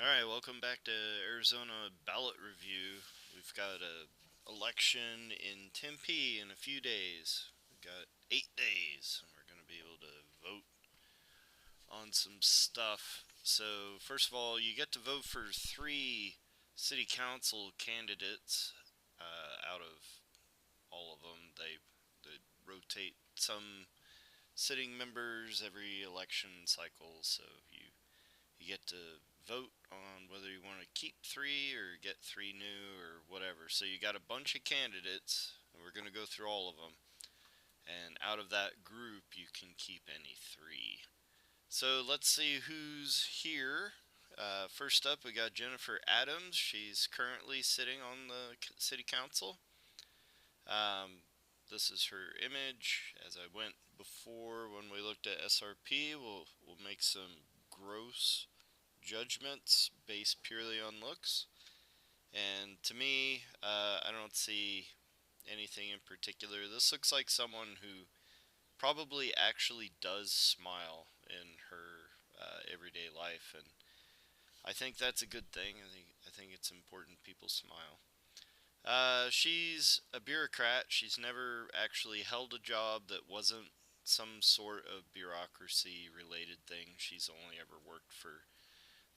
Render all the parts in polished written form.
Alright, welcome back to Arizona Ballot Review. We've got a election in Tempe in a few days. We've got 8 days, and we're going to be able to vote on some stuff. So, first of all, you get to vote for three city council candidates out of all of them. They rotate some sitting members every election cycle, so you get to vote on whether you want to keep three or get three new or whatever. So you got a bunch of candidates, and we're going to go through all of them. And out of that group, you can keep any three. So let's see who's here. First up, we got Jennifer Adams. She's currently sitting on the city council. Um, this is her image. As I went before when we looked at SRP, we'll make some gross judgments based purely on looks. And to me, I don't see anything in particular. This looks like someone who probably actually does smile in her everyday life, and I think that's a good thing. I think it's important people smile. She's a bureaucrat. She's never actually held a job that wasn't some sort of bureaucracy related thing. She's only ever worked for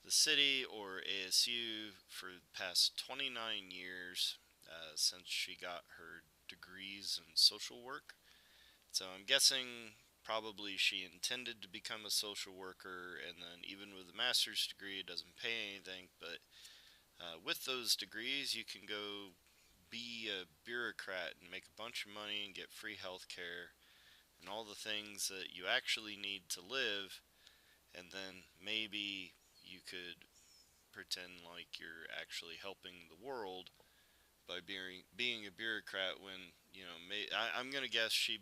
the city or ASU for the past 29 years since she got her degrees in social work. So I'm guessing probably she intended to become a social worker, and then even with a master's degree, it doesn't pay anything. But with those degrees, you can go be a bureaucrat and make a bunch of money and get free health care and all the things that you actually need to live, and then maybe you could pretend like you're actually helping the world by being a bureaucrat when I'm gonna guess she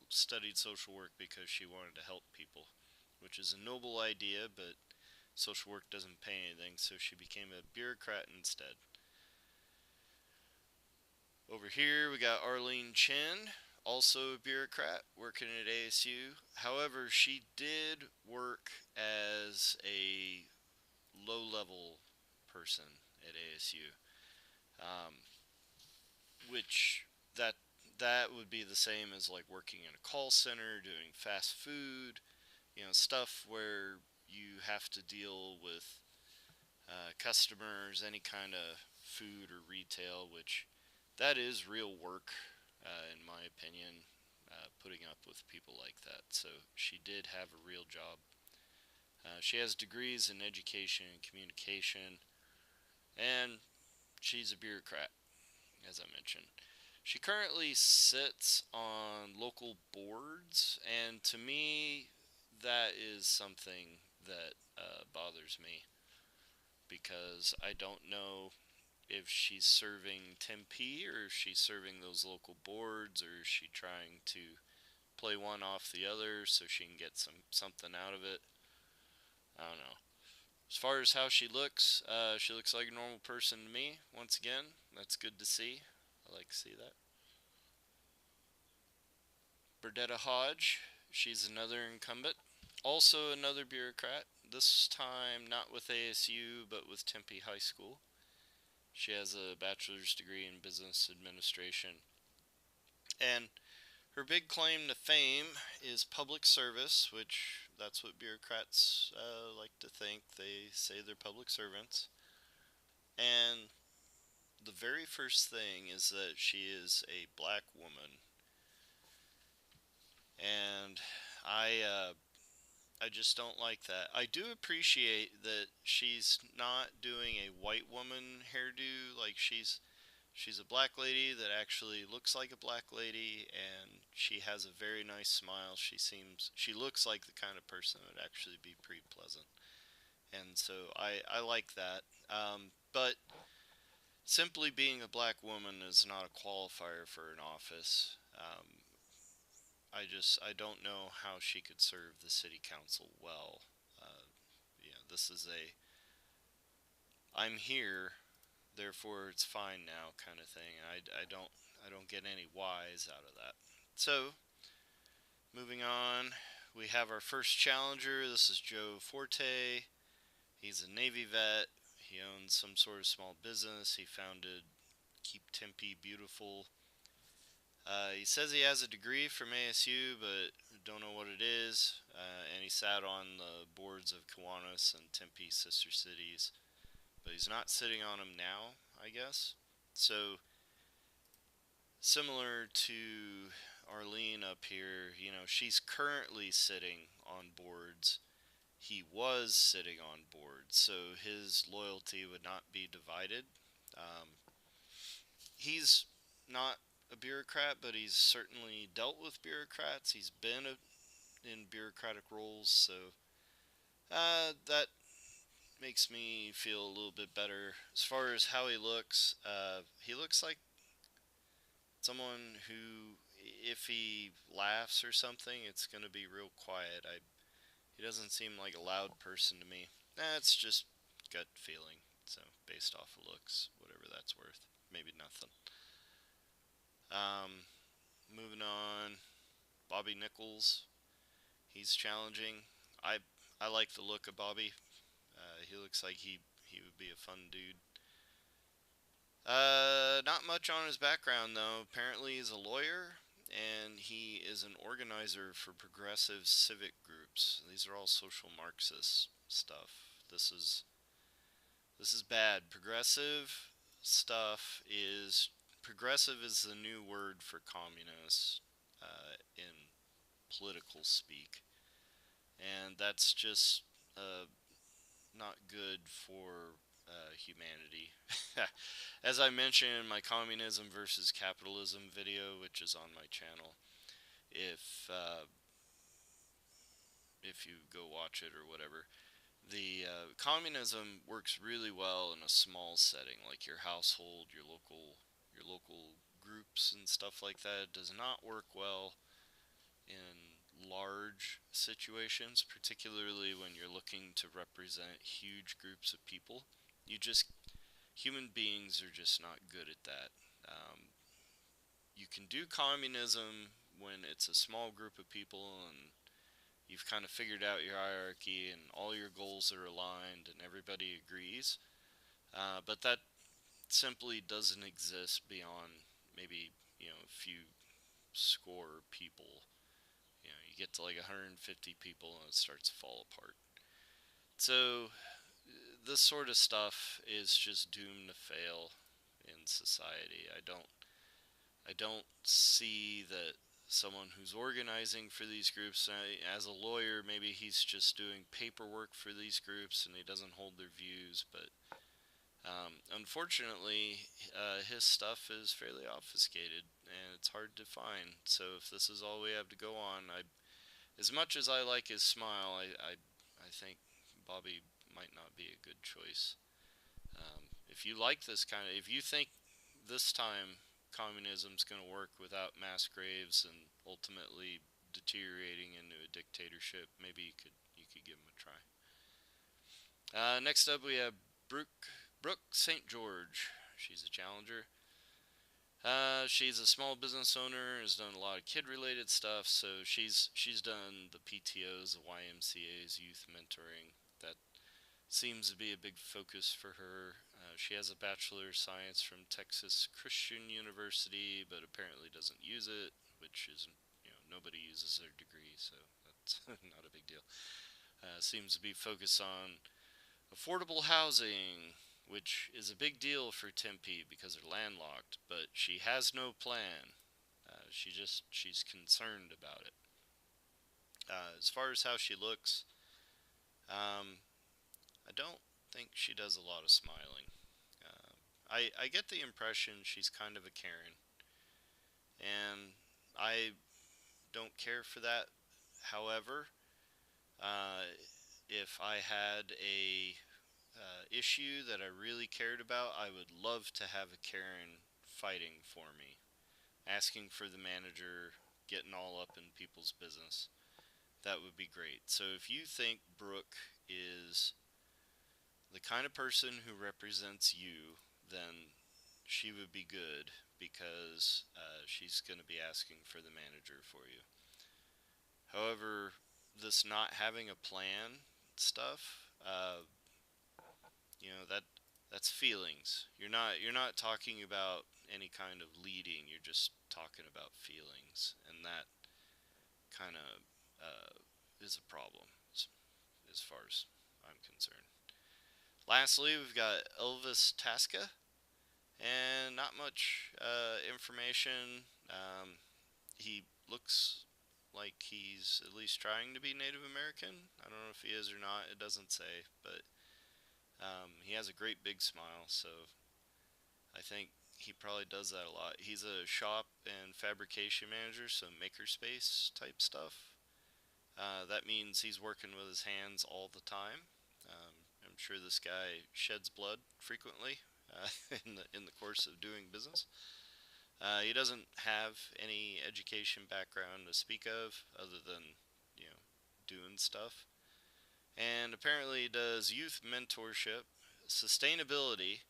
studied social work because she wanted to help people, which is a noble idea, but social work doesn't pay anything, so she became a bureaucrat instead. Over here we got Arelene Chin, also a bureaucrat working at ASU. However, she did work as a low level person at ASU, um, which that would be the same as like working in a call center, doing fast food, stuff where you have to deal with customers, any kind of food or retail, which that is real work, in my opinion, putting up with people like that. So she did have a real job. She has degrees in education and communication, and she's a bureaucrat, as I mentioned. She currently sits on local boards, and to me, that is something that bothers me because I don't know if she's serving Tempe or if she's serving those local boards, or is she trying to play one off the other so she can get something out of it. I don't know. As far as how she looks like a normal person to me. Once again, that's good to see. I like to see that. Berdetta Hodge, she's another incumbent. Also another bureaucrat, this time not with ASU but with Tempe High School. She has a bachelor's degree in business administration. And her big claim to fame is public service, which that's what bureaucrats like to think. They say they're public servants. And the very first thing is that she is a black woman. And I just don't like that. I do appreciate that she's not doing a white woman hairdo. Like she's a black lady that actually looks like a black lady, and she has a very nice smile. She looks like the kind of person that would actually be pretty pleasant, and so I like that. But simply being a black woman is not a qualifier for an office. I don't know how she could serve the city council well. This is a I'm here, therefore it's fine now kind of thing. I don't get any whys out of that. So moving on, we have our first challenger. This is Joe Forte. He's a Navy vet. He owns some sort of small business. He founded Keep Tempe Beautiful. He says he has a degree from ASU, but don't know what it is. And he sat on the boards of Kiwanis and Tempe sister cities, but he's not sitting on them now, I guess. So similar to Arlene up here, she's currently sitting on boards. He was sitting on boards, so his loyalty would not be divided. Um, he's not a bureaucrat, but he's certainly dealt with bureaucrats. He's been in bureaucratic roles, so that makes me feel a little bit better. As far as how he looks like someone who, if he laughs or something, it's going to be real quiet. He doesn't seem like a loud person to me. That's just gut feeling. So, based off of looks, whatever that's worth. Maybe nothing. Um, Moving on, Bobby Nichols. He's challenging. I I like the look of Bobby. He looks like he would be a fun dude. Not much on his background though. Apparently he's a lawyer and he is an organizer for progressive civic groups. These are all social Marxist stuff. This is this is bad. Progressive is the new word for communist in political speak, and that's just uh, not good for humanity. As I mentioned in my communism versus capitalism video, which is on my channel, if if you go watch it or whatever, the communism works really well in a small setting, like your household, your local groups and stuff like that. It does not work well in large situations, particularly when you're looking to represent huge groups of people. You just Human beings are just not good at that. Um, you can do communism when it's a small group of people and you've kind of figured out your hierarchy and all your goals are aligned and everybody agrees. But that simply doesn't exist beyond maybe a few score people. You get to like 150 people and it starts to fall apart. So this sort of stuff is just doomed to fail in society. I don't see that someone who's organizing for these groups, as a lawyer, maybe he's just doing paperwork for these groups and he doesn't hold their views, but unfortunately, his stuff is fairly obfuscated and it's hard to find. So if this is all we have to go on, as much as I like his smile, I think Bobby might not be a good choice. If you like if you think this time communism's going to work without mass graves and ultimately deteriorating into a dictatorship, maybe you could give him a try. Next up, we have Brooke St George. She's a challenger. She's a small business owner. Has done a lot of kid-related stuff. So she's done the PTOs, the YMCA's, youth mentoring. That seems to be a big focus for her. She has a Bachelor of Science from Texas Christian University, but apparently doesn't use it, which is, nobody uses their degree, so that's not a big deal. Seems to be focused on affordable housing, which is a big deal for Tempe because they're landlocked, but she has no plan. She's concerned about it. As far as how she looks, um, I don't think she does a lot of smiling. I get the impression she's kind of a Karen, and I don't care for that. However, uh, if I had a issue that I really cared about, I would love to have a Karen fighting for me, asking for the manager, getting all up in people's business. That would be great. So if you think Brooke is the kind of person who represents you, then she would be good because she's going to be asking for the manager for you. However, this not having a plan stuff, that That's feelings. You're not talking about any kind of leading. You're just talking about feelings, and that kind of is a problem as far as I'm concerned. Lastly, we've got Elvis Taska, and not much information. He looks like he's at least trying to be Native American. I don't know if he is or not. It doesn't say, but he has a great big smile, so I think he probably does that a lot. He's a shop and fabrication manager, so makerspace type stuff. That means he's working with his hands all the time. I'm sure this guy sheds blood frequently in the course of doing business. He doesn't have any education background to speak of, other than doing stuff. And apparently, he does youth mentorship, sustainability,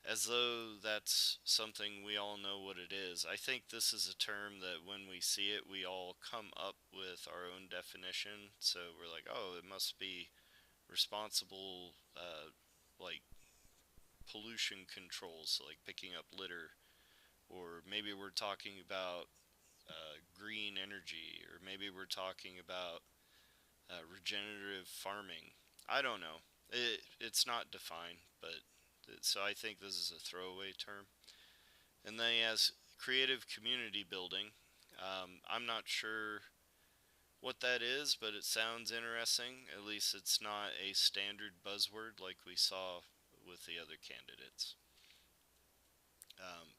as though that's something we all know what it is. I think this is a term that when we see it, we all come up with our own definition. So we're like, oh, it must be responsible, like pollution controls, so like picking up litter, or maybe we're talking about green energy, or maybe we're talking about regenerative farming. I don't know. It's not defined, but so I think this is a throwaway term. And then he has creative community building. I'm not sure what that is, but it sounds interesting. At least it's not a standard buzzword like we saw with the other candidates. Um,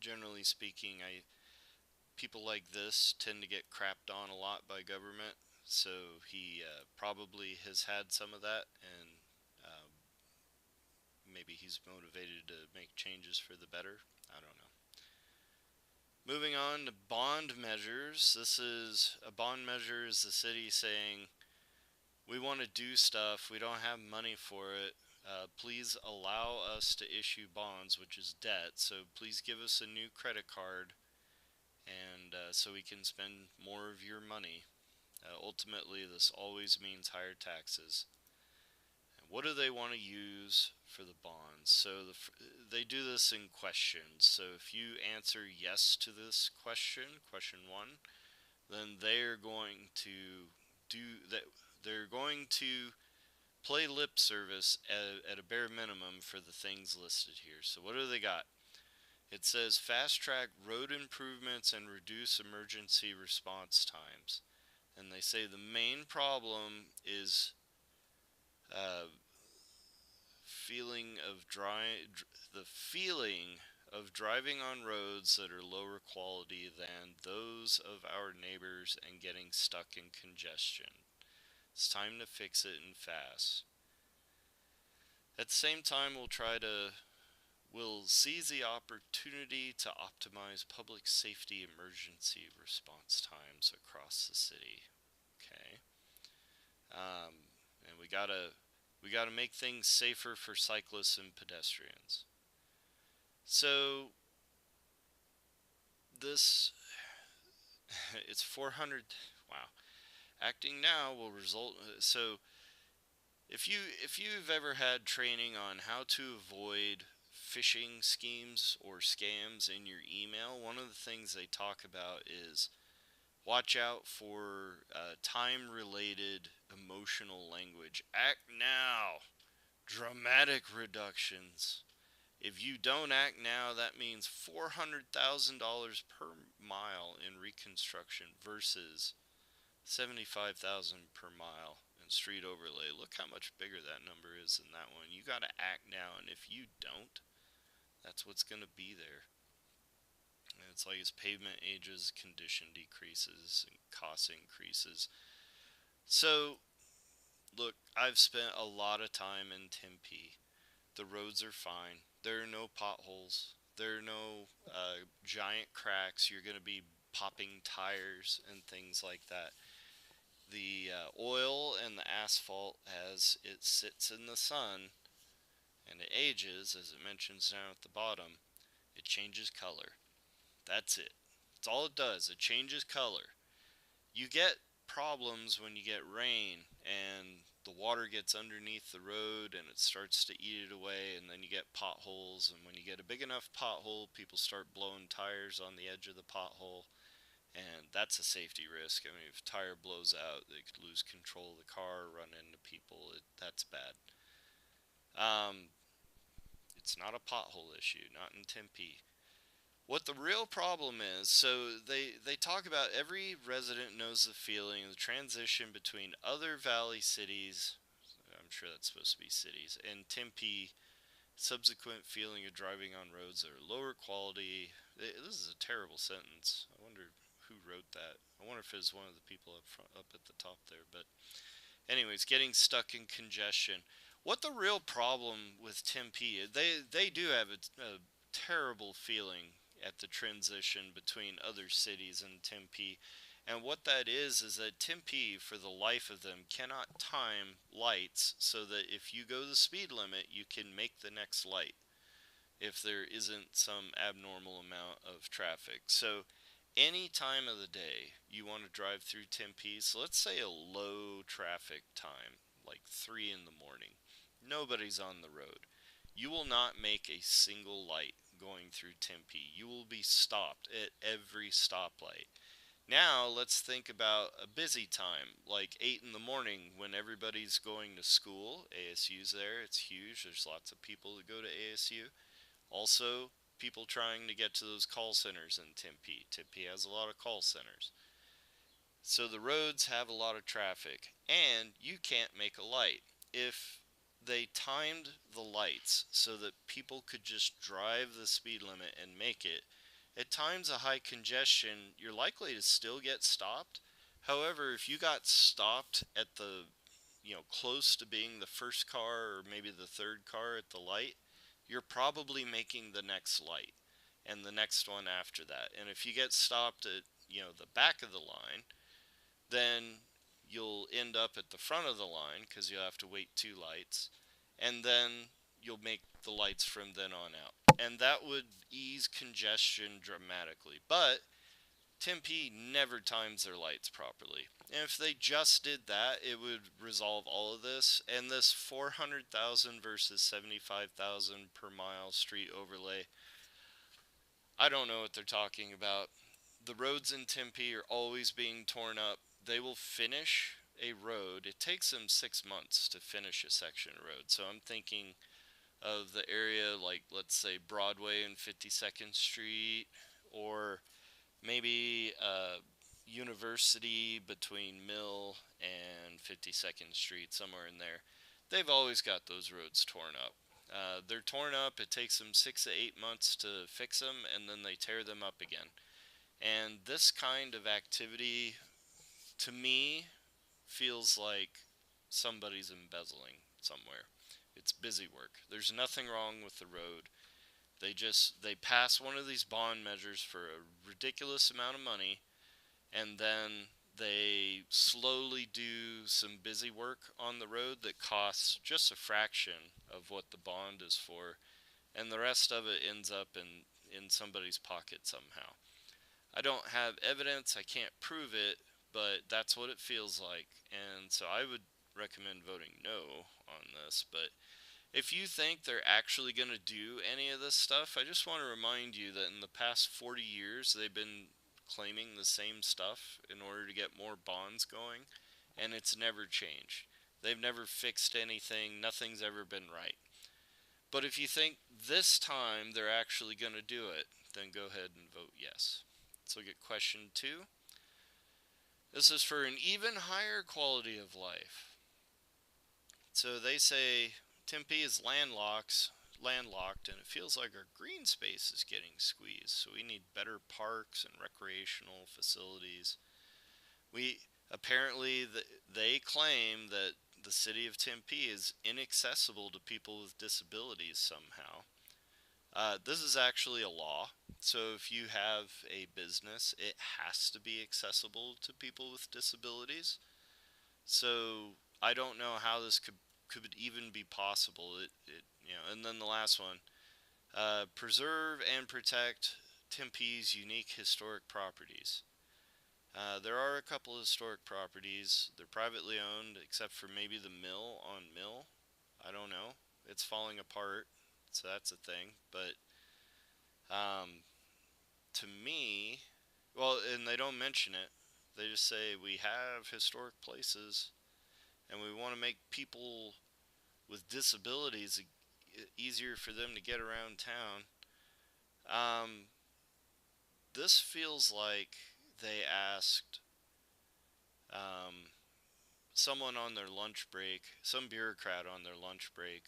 Generally speaking, people like this tend to get crapped on a lot by government, so he probably has had some of that, and maybe he's motivated to make changes for the better. I don't know. Moving on to bond measures. This is a bond measure is the city saying, we want to do stuff, we don't have money for it. Please allow us to issue bonds, which is debt. So please give us a new credit card, and so we can spend more of your money. Ultimately, this always means higher taxes. And what do they want to use for the bonds? So they do this in questions. So if you answer yes to this question, question one, then they're going to do that. They're going to play lip service at a bare minimum for the things listed here. So what do they got? It says fast track road improvements and reduce emergency response times. And they say the main problem is uh, feeling of the feeling of driving on roads that are lower quality than those of our neighbors and getting stuck in congestion. It's time to fix it and fast. At the same time, we'll seize the opportunity to optimize public safety emergency response times across the city. Okay. And we gotta make things safer for cyclists and pedestrians. So this it's 400. Wow. Acting now will result. So if you've ever had training on how to avoid phishing schemes or scams in your email, one of the things they talk about is watch out for time-related emotional language. Act now. Dramatic reductions. If you don't act now, that means $400,000 per mile in reconstruction versus 75,000 per mile in street overlay. Look how much bigger that number is than that one. You got to act now, and if you don't, that's what's going to be there. And it's like as pavement ages, condition decreases and cost increases. So, look, I've spent a lot of time in Tempe. The roads are fine. There are no potholes. There are no giant cracks. You're going to be popping tires and things like that. The oil and the asphalt, as it sits in the sun and it ages, as it mentions down at the bottom, it changes color. That's it. That's all it does. It changes color. You get problems when you get rain and the water gets underneath the road and it starts to eat it away, and then you get potholes. And when you get a big enough pothole, people start blowing tires on the edge of the pothole, and that's a safety risk. I mean, if a tire blows out, they could lose control of the car, run into people. That's bad. Um, it's not a pothole issue, not in Tempe. What the real problem is, so they talk about every resident knows the feeling, the transition between other valley cities, I'm sure that's supposed to be cities, and Tempe, subsequent feeling of driving on roads that are lower quality. This is a terrible sentence. I wonder who wrote that. I wonder if it's one of the people up front, up at the top there. But anyways, getting stuck in congestion. What the real problem with Tempe is, they do have a terrible feeling at the transition between other cities and Tempe. And what that is that Tempe, for the life of them, cannot time lights so that if you go the speed limit, you can make the next light if there isn't some abnormal amount of traffic. So any time of the day you want to drive through Tempe, so let's say a low traffic time, like 3 in the morning, nobody's on the road. You will not make a single light going through Tempe. You will be stopped at every stoplight. Now let's think about a busy time, like 8 in the morning when everybody's going to school. ASU's there, it's huge. There's lots of people that go to ASU. Also, people trying to get to those call centers in Tempe. Tempe has a lot of call centers. So the roads have a lot of traffic, and you can't make a light. If they timed the lights so that people could just drive the speed limit and make it, at times of high congestion, you're likely to still get stopped. However, if you got stopped at the, close to being the first car or maybe the third car at the light, you're probably making the next light and the next one after that. And if you get stopped at, the back of the line, then you'll end up at the front of the line because you'll have to wait 2 lights, and then you'll make the lights from then on out. And that would ease congestion dramatically. But Tempe never times their lights properly. And if they just did that, it would resolve all of this. And this 400,000 versus 75,000 per mile street overlay, I don't know what they're talking about. The roads in Tempe are always being torn up. They will finish a road. It takes them 6 months to finish a section of road. So I'm thinking of the area like, let's say, Broadway and 52nd Street, or maybe University between Mill and 52nd Street, somewhere in there. They've always got those roads torn up. They're torn up. It takes them 6 to 8 months to fix them, and then they tear them up again. And this kind of activity, to me, feels like somebody's embezzling somewhere. It's busy work. There's nothing wrong with the road. They pass one of these bond measures for a ridiculous amount of money, and then they slowly do some busy work on the road that costs just a fraction of what the bond is for, and the rest of it ends up in somebody's pocket somehow. I don't have evidence, I can't prove it, but that's what it feels like. And so I would recommend voting no on this. But if you think they're actually going to do any of this stuff, I just want to remind you that in the past 40 years, they've been claiming the same stuff in order to get more bonds going, and it's never changed. They've never fixed anything, nothing's ever been right. But if you think this time they're actually going to do it, then go ahead and vote yes. Let's look at question 2. This is for an even higher quality of life. So they say Tempe is landlocked, and it feels like our green space is getting squeezed. So we need better parks and recreational facilities. They claim that the city of Tempe is inaccessible to people with disabilities somehow. This is actually a law. So if you have a business, it has to be accessible to people with disabilities. So I don't know how this could even be possible. And then the last one, preserve and protect Tempe's unique historic properties. There are a couple of historic properties. They're privately owned, except for maybe the mill on Mill. I don't know. It's falling apart, so that's a thing. But um, to me, well, and they don't mention it. They just say we have historic places, and we want to make people with disabilities easier for them to get around town. Um, this feels like they asked um, someone on their lunch break, some bureaucrat on their lunch break,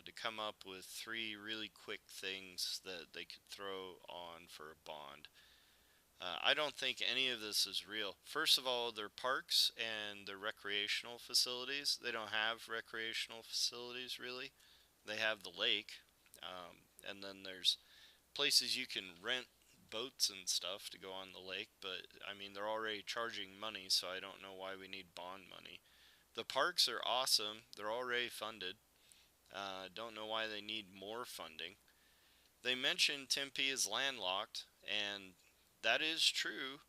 to come up with three really quick things that they could throw on for a bond. I don't think any of this is real. First of all, they're parks and they're recreational facilities. They don't have recreational facilities really. They have the lake, um, and then there's places you can rent boats and stuff to go on the lake. But I mean, they're already charging money, so I don't know why we need bond money. The parks are awesome. They're already funded. Don't know why they need more funding. They mentioned Tempe is landlocked, and that is true,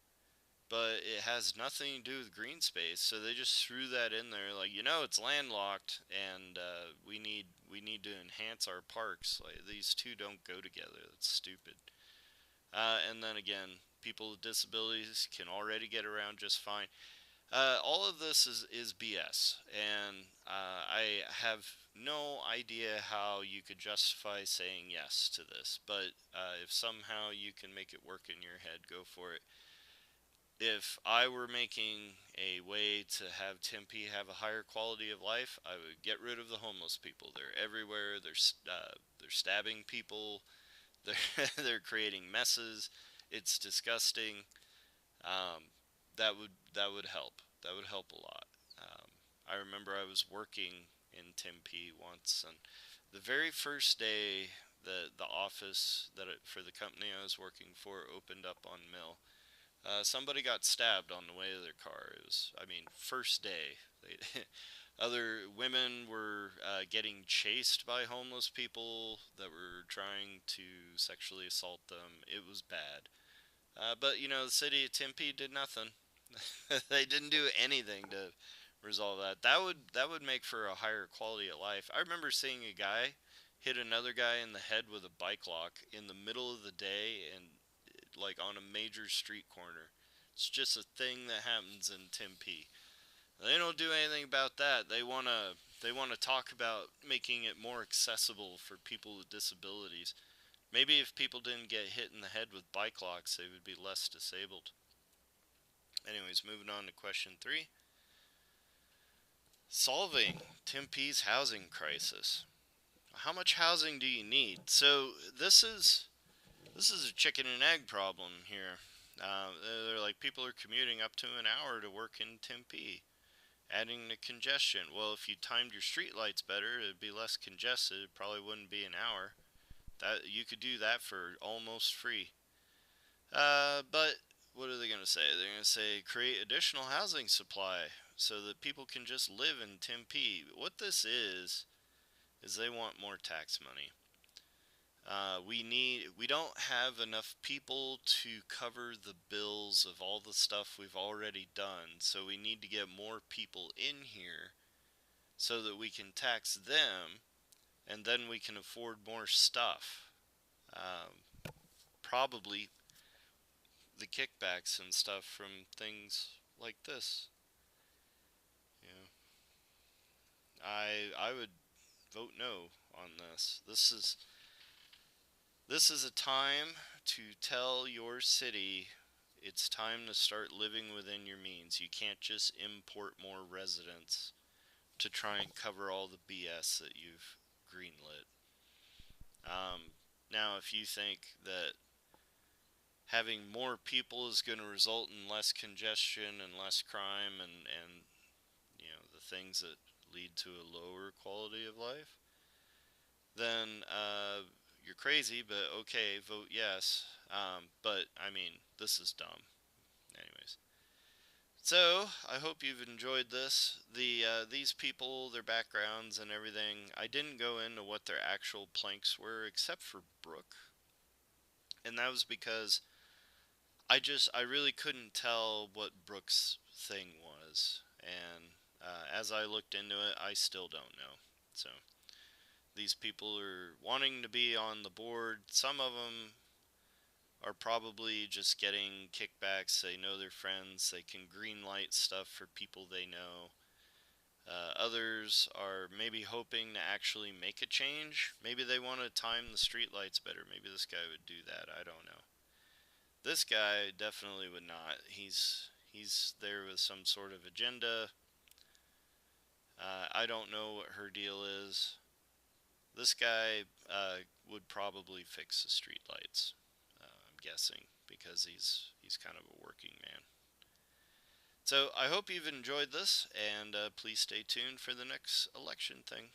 but it has nothing to do with green space. So they just threw that in there, like it's landlocked, and we need to enhance our parks. Like these two don't go together. That's stupid. And then again, people with disabilities can already get around just fine. All of this is BS, and I have no idea how you could justify saying yes to this. But if somehow you can make it work in your head, go for it. If I were making a way to have Tempe have a higher quality of life, I would get rid of the homeless people. They're everywhere. They're stabbing people. They're creating messes. It's disgusting. Um, that would help. That would help a lot. Um, I remember I was working in Tempe once, and the very first day the office for the company I was working for opened up on Mill, somebody got stabbed on the way to their car. It was, I mean, first day. Other women were getting chased by homeless people that were trying to sexually assault them. It was bad. But the city of Tempe did nothing. They didn't do anything to resolve that. That would make for a higher quality of life. I remember seeing a guy hit another guy in the head with a bike lock in the middle of the day and like on a major street corner. It's just a thing that happens in Tempe. They don't do anything about that. They want to talk about making it more accessible for people with disabilities. Maybe if people didn't get hit in the head with bike locks, they would be less disabled. Anyways, moving on to question 3. Solving Tempe's housing crisis. How much housing do you need? So this is a chicken and egg problem here. They're like people are commuting up to an hour to work in Tempe, adding to congestion. Well, if you timed your streetlights better, it'd be less congested. It probably wouldn't be an hour. That you could do that for almost free. But what are they going to say? They're going to say create additional housing supply so that people can just live in Tempe. What this is they want more tax money. We don't have enough people to cover the bills of all the stuff we've already done, so we need to get more people in here so that we can tax them, and then we can afford more stuff. Probably the kickbacks and stuff from things like this. You know, I would vote no on this. This is a time to tell your city it's time to start living within your means. You can't just import more residents to try and cover all the BS that you've greenlit. Now, if you think that having more people is going to result in less congestion and less crime and the things that lead to a lower quality of life, then you're crazy. But okay, vote yes. But I mean, this is dumb. Anyways, so I hope you've enjoyed this. These people, their backgrounds and everything. I didn't go into what their actual planks were, except for Brooke, and that was because I really couldn't tell what Brooke's thing was, and as I looked into it, I still don't know. So these people are wanting to be on the board. Some of them are probably just getting kickbacks. They know their friends. They can green light stuff for people they know. Others are maybe hoping to actually make a change. Maybe they want to time the streetlights better. Maybe this guy would do that. I don't know. This guy definitely would not. He's there with some sort of agenda. I don't know what her deal is. This guy would probably fix the streetlights. I'm guessing because he's kind of a working man. So I hope you've enjoyed this, and please stay tuned for the next election thing.